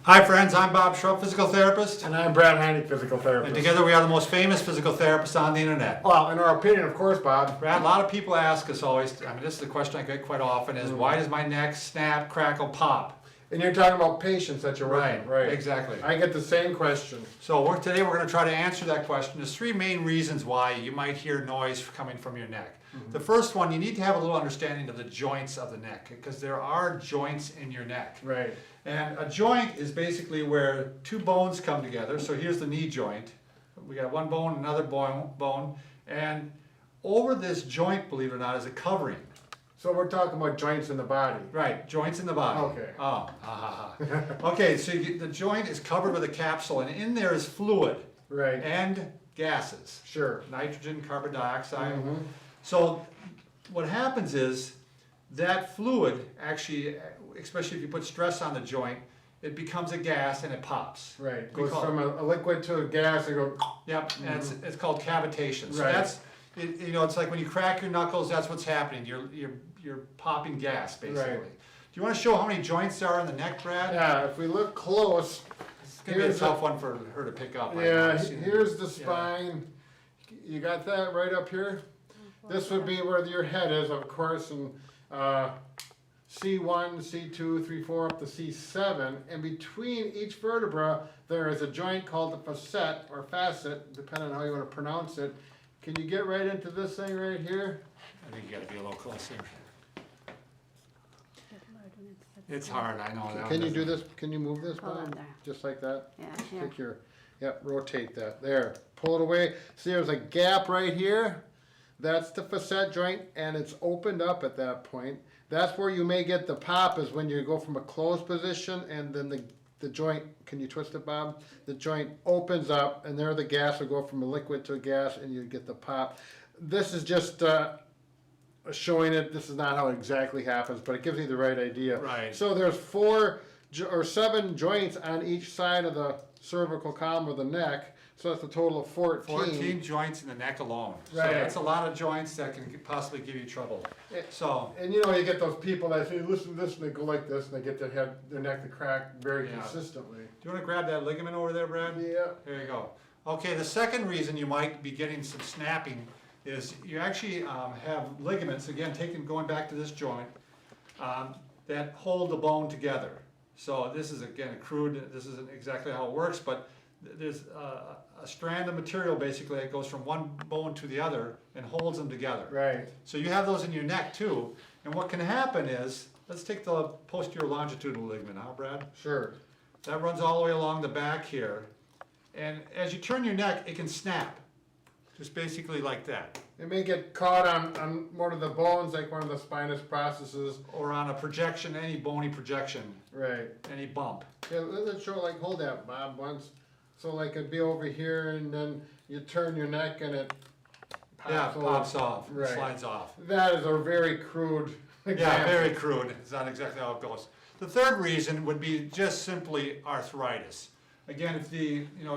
Hi friends, I'm Bob Schrupp, physical therapist, And I'm Brad Heineck, physical and therapist. together we are the most famous physical therapists on the internet. Well, in our opinion, of course, Bob. Brad, a lot of people ask us always, this is the question I get quite often, is why does my neck snap, crackle, pop? And you're talking about patients that you're working, right? Exactly. I get the same question. So today we're going to try to answer that question. There's three main reasons why you might hear noise coming from your neck. The first one, you need to have a little understanding of the joints of the neck, because there are joints in your neck. Right. And a joint is basically where two bones come together. So here's the knee joint. We got one bone, another bone, and over this joint, believe it or not, is a covering. So we're talking about joints in the body. Right, joints in the body. Okay. Oh, okay, so the joint is covered with a capsule, and in there is fluid Right. and gases. Sure. Nitrogen, carbon dioxide. Mhm. So what happens is that fluid actually, especially if you put stress on the joint, it becomes a gas and it pops. Right. We Goes call from a liquid to a gas and go. Yep, and it's called cavitation. So Right. that's, it's like when you crack your knuckles, that's what's happening. You're popping gas, basically. Right. Do you want to show how many joints there are in the neck, Brad? Yeah. If we look close, It's gonna be a here's tough one for her to pick up. I know. yeah. I've seen it. Here's the Yeah. spine. You got that right up here. This would be where your head is, of course, and C1, C2, 3, 4, up to C7. And between each vertebra, there is a joint called the facet, or facet, depending on how you want to pronounce it. Can you get right into this thing right here? I think you gotta be a little closer. It's hard, I know. that Can one you do doesn't- this? Can you move this, Hold on Bob? there. Just like that? Yeah, Just here. take your, yep, rotate that. There. Pull it away. See, there's a gap right here. That's the facet joint, and it's opened up at that point. That's where you may get the pop, is when you go from a closed position and then the joint, can you twist it, Bob? The joint opens up, and there the gas will go from a liquid to a gas, and you get the pop. This is just showing it. This is not how it exactly happens, but it gives you the right idea. Right. So there's 4 or 7 joints on each side of the cervical column of the neck. So that's a total of 14. 14 joints in the neck alone. So Right. that's a lot of joints that can possibly give you trouble. So, And you know, you get those people that say, listen to this, and they go like this, and they get their neck to crack very Yeah. consistently. do you want to grab that ligament over there, Brad? Yeah. There you go. Okay, the second reason you might be getting some snapping is you actually have ligaments, again, going back to this joint, that hold the bone together. So this is, again, a crude, this isn't exactly how it works, but there's a strand of material basically that goes from one bone to the other and holds them together. Right. So you have those in your neck too, and what can happen is, let's take the posterior longitudinal ligament, huh, Brad? Sure. That runs all the way along the back here, and as you turn your neck, it can snap, just basically like that, It may get caught on one of the bones, like one of the spinous processes. or on a projection, any bony projection, Right. any bump. Yeah, let's show, like, hold that, Bob, once. So like it'd be over here, and then you turn your neck and it pops Yeah, off. pops off, Right. slides off. That is a very crude example. Yeah, very crude. It's not exactly how it goes. The third reason would be just simply arthritis. Again, if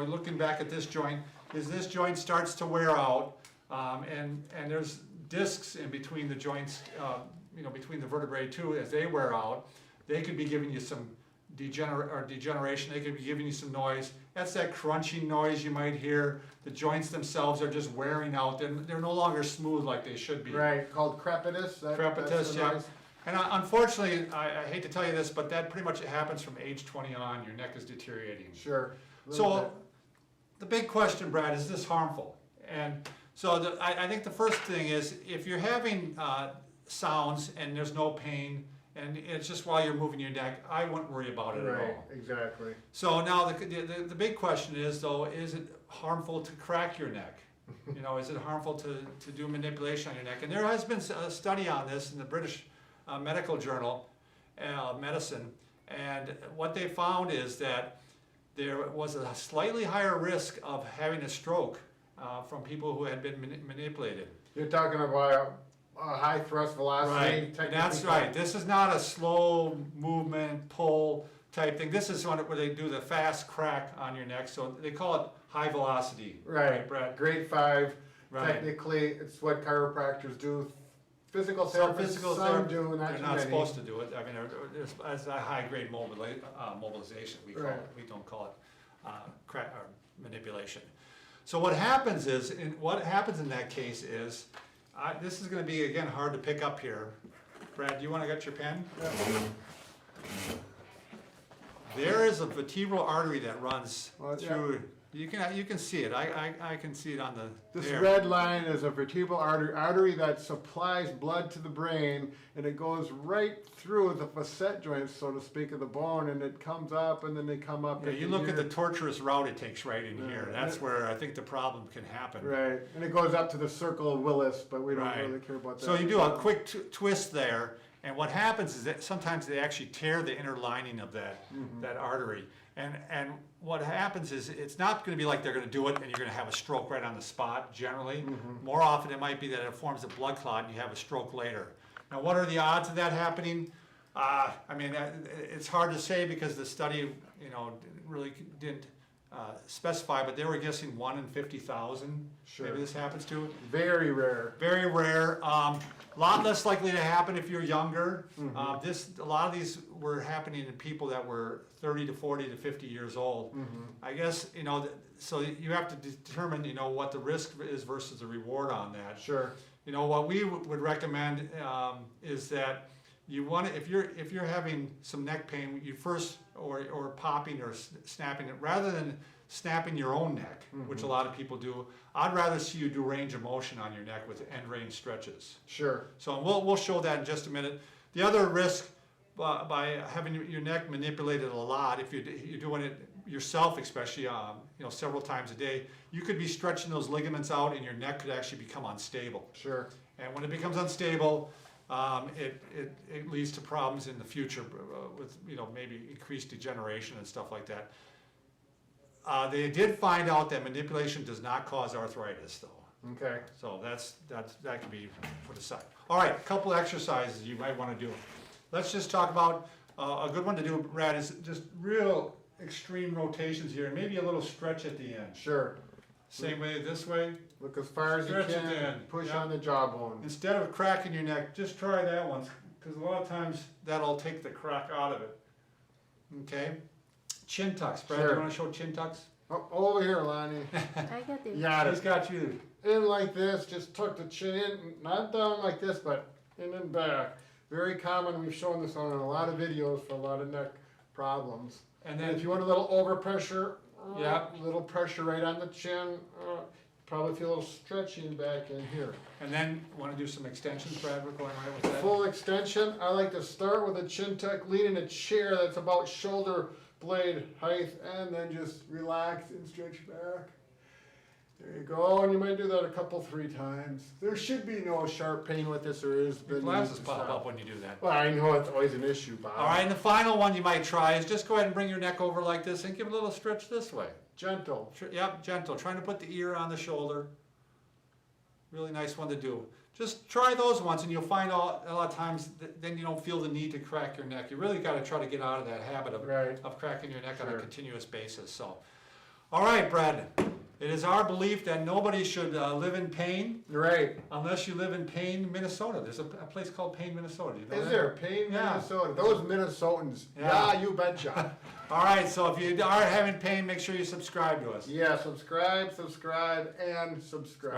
looking back at this joint, this joint starts to wear out, and there's discs in between the joints, between the vertebrae too, as they wear out, they could be giving you some degeneration, they could be giving you some noise. That's that crunching noise you might hear. The joints themselves are just wearing out. They're no longer smooth like they should be. Right, called crepitus. That's Crepitus, the yeah. noise. And unfortunately, I hate to tell you this, but that pretty much happens from age 20 on. Your neck is deteriorating. Sure. a little So the big question, Brad, is this harmful? And so I think the first thing is, if you're having sounds and there's no pain, and it's just while you're moving your neck, I wouldn't worry about it bit. at Right, all. exactly. So now the big question is, though, is it harmful to crack your neck? Is it harmful to do manipulation on your neck? And there has been a study on this in the British Medical Journal, Medicine, and what they found is that there was a slightly higher risk of having a stroke from people who had been manipulated. You're talking about a high thrust velocity. Right, and that's right. This is not a slow movement, pull type thing. This is where they do the fast crack on your neck, so they call it high velocity. Right, Brad? grade 5. Right. Technically, it's what chiropractors do physical Some therapists, physical some therapists, do, they're not not too supposed many. to do it. I mean, it's a high-grade mobilization, we call Right. it. We don't call it or manipulation. So what happens is, what happens in that case is, this is gonna be, again, hard to pick up here. Brad, do you wanna get your pen? Yeah. There is a vertebral artery that runs Well, yeah. through, you can see it, I can see it on the, This there. red line is a vertebral artery that supplies blood to the brain, and it goes right through the facet joints, so to speak, of the bone, and it comes up, and then they come up. Yeah, into you look at the here. torturous route it takes right in Yeah. here, that's where I think the problem can happen. Right, and it goes up to the circle of Willis, but we don't Right. really care about that. So you do a quick twist there, and what happens is that sometimes they actually tear the inner lining of that artery. And what happens is, it's not gonna be like they're gonna do it and you're gonna have a stroke right on the spot, generally. More often, it might be that it forms a blood clot and you have a stroke later. Now, what are the odds of that happening? I mean, it's hard to say because the study, really didn't specify, but they were guessing 1 in 50,000. Sure. Maybe this happens to. Very rare. Very rare. Lot less likely to happen if you're younger. A lot of these were happening in people that were 30 to 40 to 50 years old. I guess, so you have to determine, what the risk is versus the reward on that. Sure. What we would recommend is that you want to, if you're having some neck pain, you first, or popping or snapping it, rather than snapping your own neck, which a lot of people do, I'd rather see you do range of motion on your neck with end range stretches. Sure. So we'll show that in just a minute. The other risk by having your neck manipulated a lot, if you're doing it yourself, especially several times a day, you could be stretching those ligaments out and your neck could actually become unstable. Sure. And when it becomes unstable, it leads to problems in the future with maybe increased degeneration and stuff like that. They did find out that manipulation does not cause arthritis, though. Okay. So that can be put aside. All right, a couple exercises you might want to do. Let's just talk about a good one to do, Brad, is just real extreme rotations here, and maybe a little stretch at the end. Sure. Same way, this way. Look as far as you Stretch it can. in. Push Yeah. on the jawbone. Instead of cracking your neck, just try that one, because a lot of times that'll take the crack out of it. Okay? Chin tucks. Brad, Sure. you want to show chin tucks? Oh, over here, Lonnie. I got the. Got He's it. got you. In like this, just tuck the chin in, not down like this, but in and back. Very common. We've shown this on a lot of videos for a lot of neck problems. And And if then, you want a little overpressure, Yeah. a little pressure right on the chin, probably feel a little stretching back in here. want to do some extensions, Brad? We're going right with that. Full extension, I like to start with a chin tuck, lean in a chair that's about shoulder blade height, and then just relax and stretch back. There you go, and you might do that a couple, 3 times. There should be no sharp pain with this, or is. Your then you glasses can pop stop. up when you do that. Well, I know it's always an issue, Bob. All right, and the final one you might try is just go ahead and bring your neck over like this and give it a little stretch this way. Gentle. Yep, gentle. Trying to put the ear on the shoulder. Really nice one to do. Just try those ones and you'll find a lot of times then you don't feel the need to crack your neck. You really got to try to get out of that habit Right. of cracking your neck on a Sure. continuous basis. So, all right, Brad. It is our belief that nobody should live in pain Right. unless you live in Payne, Minnesota. There's a place called Payne, Minnesota. You know Is that? there Payne, Yeah. Minnesota? Those Minnesotans. Yeah. Yeah, you betcha. All right, so if you are having pain, make sure you subscribe to us. Yeah, subscribe, and subscribe.